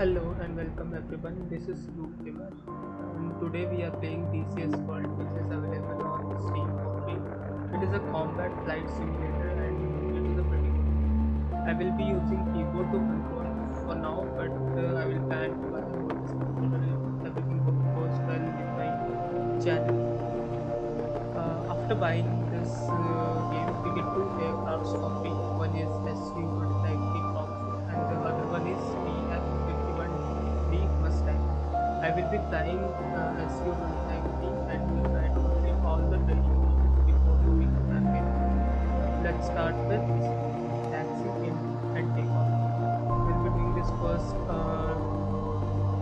Hello and welcome everyone. This is Luke Gamer, and today we are playing DCS World, which is available on Steam for free. It is a combat flight simulator and it is a pretty good. I will be using keyboard to control for now, but I will plan to buy a whole controller if everything goes well with my channel. After buying this game, we get two aircrafts for free. One is Su-150 Crocfoot and the other one is PF-51B Mustang. I will be flying Su-150 and will try to complete all the training missions before moving to campaign. Let's start with taxi in and take off. We'll be doing this first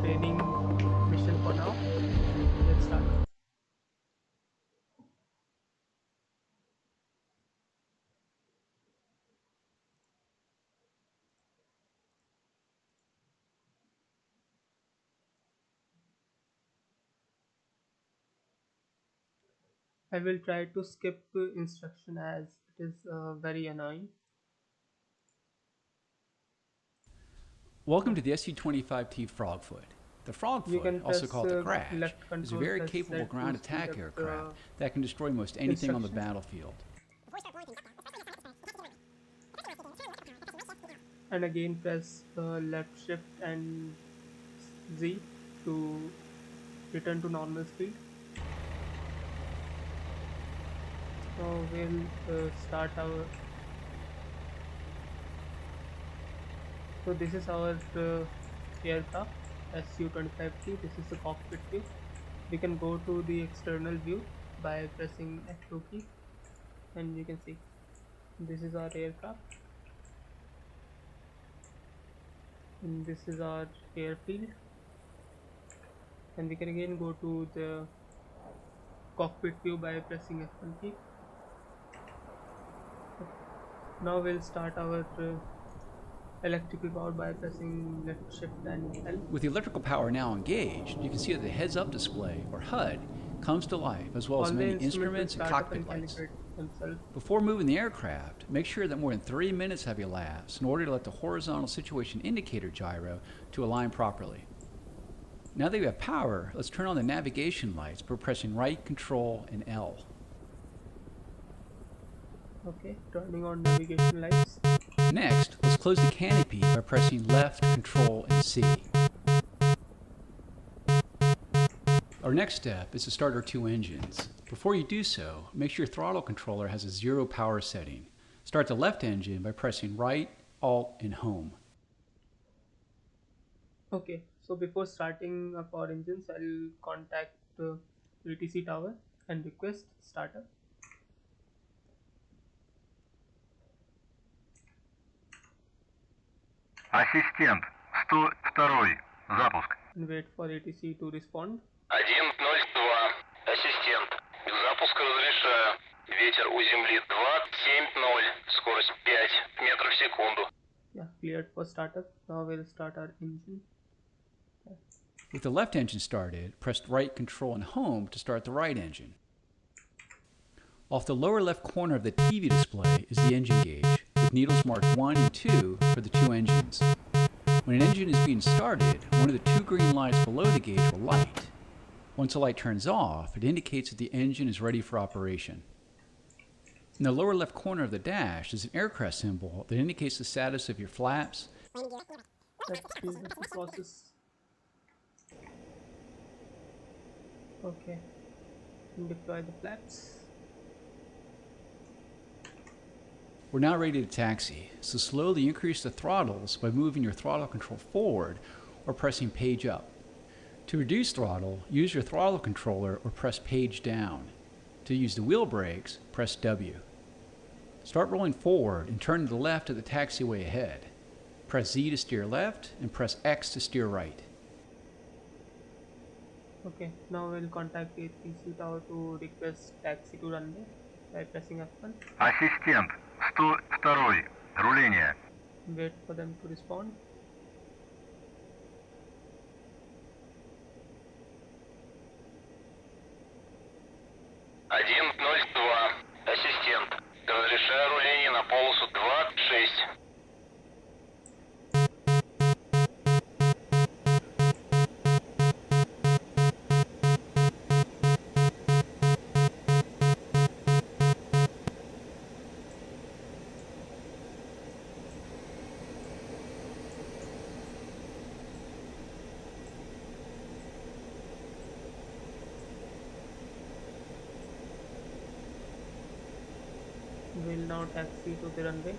training mission for now. Let's start. I will try to skip instruction as it is very annoying. Welcome to the Su-25T Frogfoot. The You Frogfoot, can also press called the Crash, left is a control, very press capable Z ground to speed attack up aircraft the that can destroy most anything on the instructions. battlefield. And again press left shift and Z to return to normal speed. Now we'll start our. So this is our aircraft Su-25T. This is the cockpit view. We can go to the external view by pressing F2 key, and you can see this is our aircraft, and this is our airfield. And we can again go to the cockpit view by pressing F1 key. Now we'll start our electrical power by pressing left shift and L. With the electrical power now engaged, you can see that the heads-up display, or HUD, comes to life, as well as All the many instruments will instruments and start up cockpit and lights. calibrate themselves. Before moving the aircraft, make sure that more than 3 minutes have elapsed in order to let the horizontal situation indicator gyro to align properly. Now that we have power, let's turn on the navigation lights by pressing right, control, and L. Okay, turning on navigation lights. Next, let's close the canopy by pressing left, control, and C. Our next step is to start our two engines. Before you do so, make sure your throttle controller has a 0 power setting. Start the left engine by pressing right, Alt, and Home. Okay, so before starting up our engines, I'll contact VTC tower and request startup. Ассистент, 102. Запуск. And wait for ATC to respond. 102. Ассистент. Запуск разрешаю. Ветер у земли 270. Скорость 5 метров в секунду. Yeah, cleared for startup. Now we'll start our engine. With the left engine started, press right, control, and Home to start the right engine. Off the lower left corner of the TV display is the engine gauge, with needles marked 1 and 2 for the two engines. When an engine is being started, one of the two green lights below the gauge will light. Once the light turns off, it indicates that the engine is ready for operation. In the lower left corner of the dash is an aircraft symbol that indicates the status of your flaps. Let's speed up the process. Okay, and deploy the flaps. We're now ready to taxi, so slowly increase the throttles by moving your throttle control forward or pressing page up. To reduce throttle, use your throttle controller or press page down. To use the wheel brakes, press W. Start rolling forward and turn to the left of the taxiway ahead. Press Z to steer left and press X to steer right. Okay, now we'll contact ATC tower to request taxi to runway by pressing F1. Ассистент, 102. Руление. Wait for them to respond. Ассистент. Разрешаю руление на полосу 26. We'll now taxi to the runway.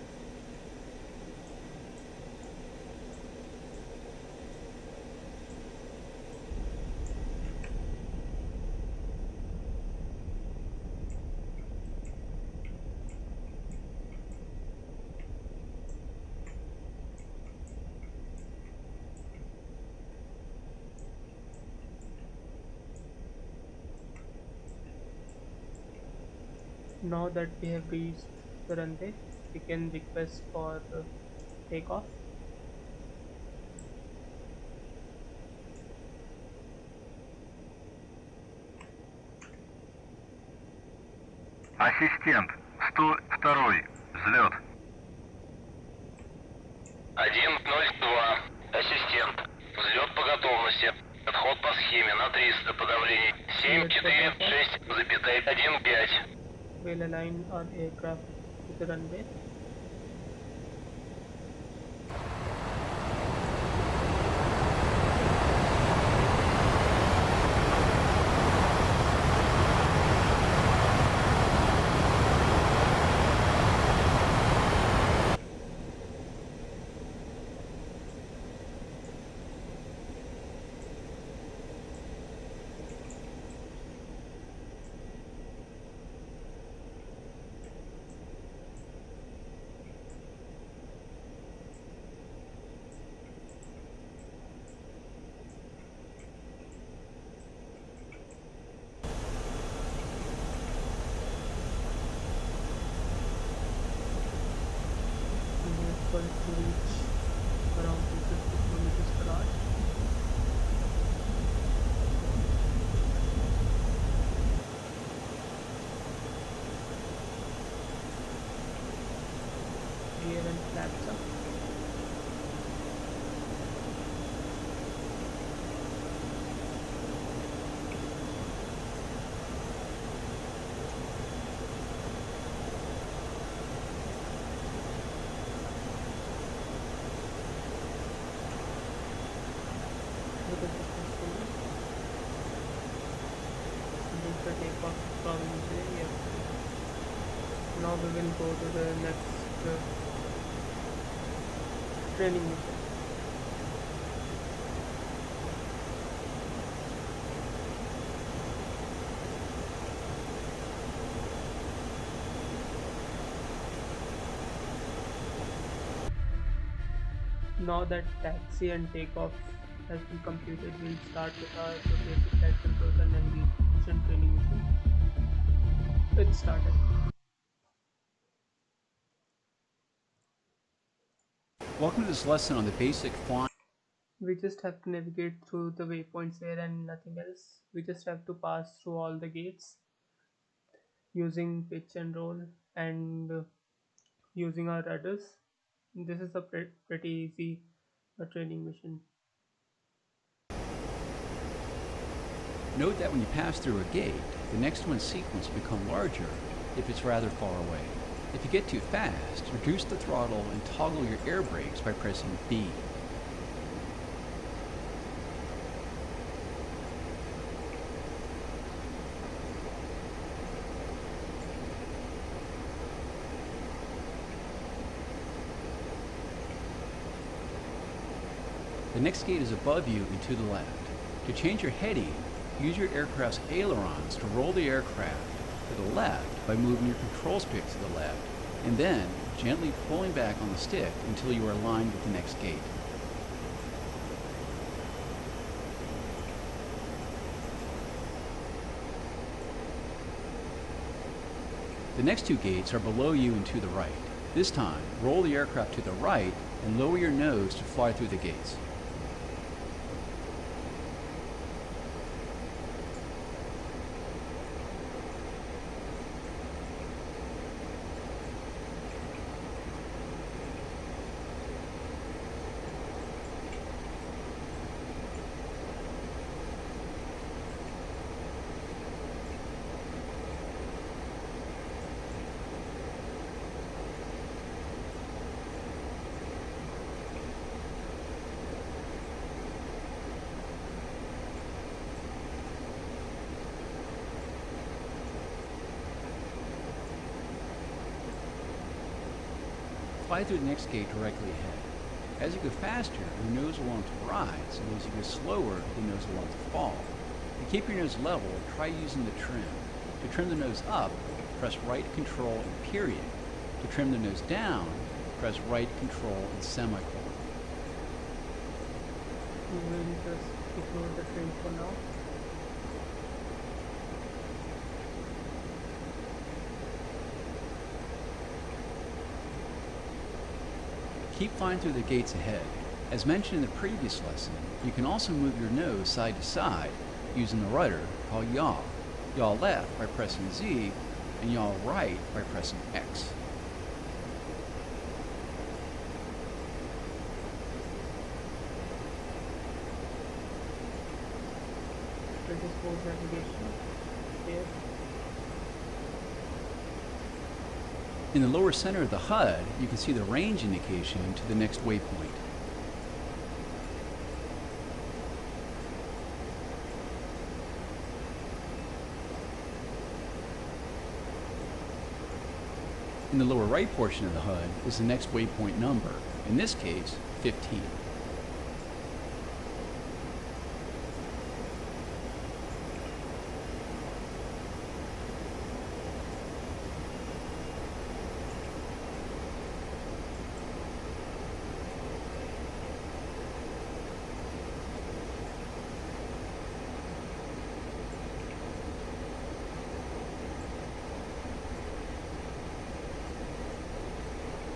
Now that we have reached the runway, we can request for takeoff. Ассистент, 102, взлет. 102. Ассистент, взлет по готовности. Отход по схеме на 300 по давлению. 746,15. We'll align our aircraft to the runway. For it to reach around 250 kilometers per hour. Rear and flaps up. With the successfully complete the takeoff from the airport. Now we will go to the next training mission. Now that taxi and takeoff has been completed, we'll start with our basic flight control and navigation training mission. It started. Welcome to this lesson on the basic flying. We just have to navigate through the waypoints here and nothing else. We just have to pass through all the gates using pitch and roll and using our rudders. This is a pretty easy training mission. Note that when you pass through a gate, the next one's sequence will become larger if it's rather far away. If you get too fast, reduce the throttle and toggle your air brakes by pressing B. The next gate is above you and to the left. To change your heading, use your aircraft's ailerons to roll the aircraft to the left by moving your control stick to the left, and then gently pulling back on the stick until you are aligned with the next gate. The next two gates are below you and to the right. This time, roll the aircraft to the right and lower your nose to fly through the gates. fly through the next gate directly ahead. As you go faster, your nose will want to rise, and as you go slower, the nose will want to fall. To keep your nose level, try using the trim. To trim the nose up, press right control and period. To trim the nose down, press right control and semicolon. We will just ignore the trim for now. Keep flying through the gates ahead. As mentioned in the previous lesson, you can also move your nose side to side using the rudder called yaw. Yaw left by pressing Z, and yaw right by pressing X. Let us pause navigation here. In the lower center of the HUD, you can see the range indication to the next waypoint. In the lower right portion of the HUD is the next waypoint number, in this case, 15.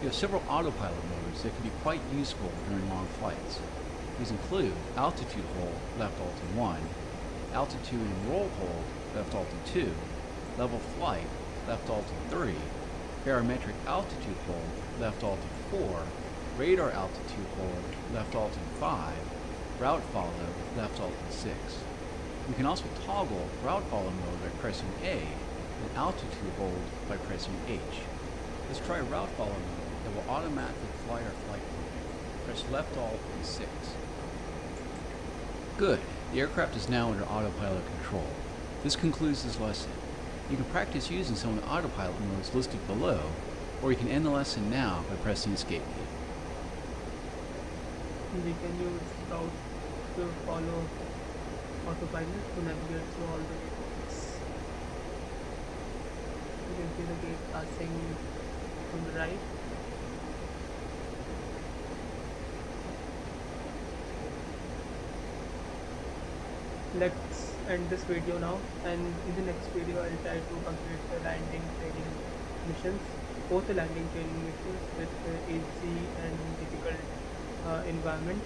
You have several autopilot modes that can be quite useful during long flights. These include altitude hold, left alt and 1, altitude and roll hold, left alt and 2, level flight, left alt and 3, barometric altitude hold, left alt and 4, radar altitude hold, left alt and 5, route follow, left alt and 6. You can also toggle route follow mode by pressing A and altitude hold by pressing H. Let's try route follow mode that will automatically fly our flight plan. Press left alt and 6. Good. The aircraft is now under autopilot control. This concludes this lesson. You can practice using some of the autopilot modes listed below, or you can end the lesson now by pressing escape key. We can use route to follow autopilot to navigate through all the gates. You can see the gate passing on the right. Let's end this video now, and in the next video I'll try to complete the landing training missions, both the landing training missions with easy and difficult environment.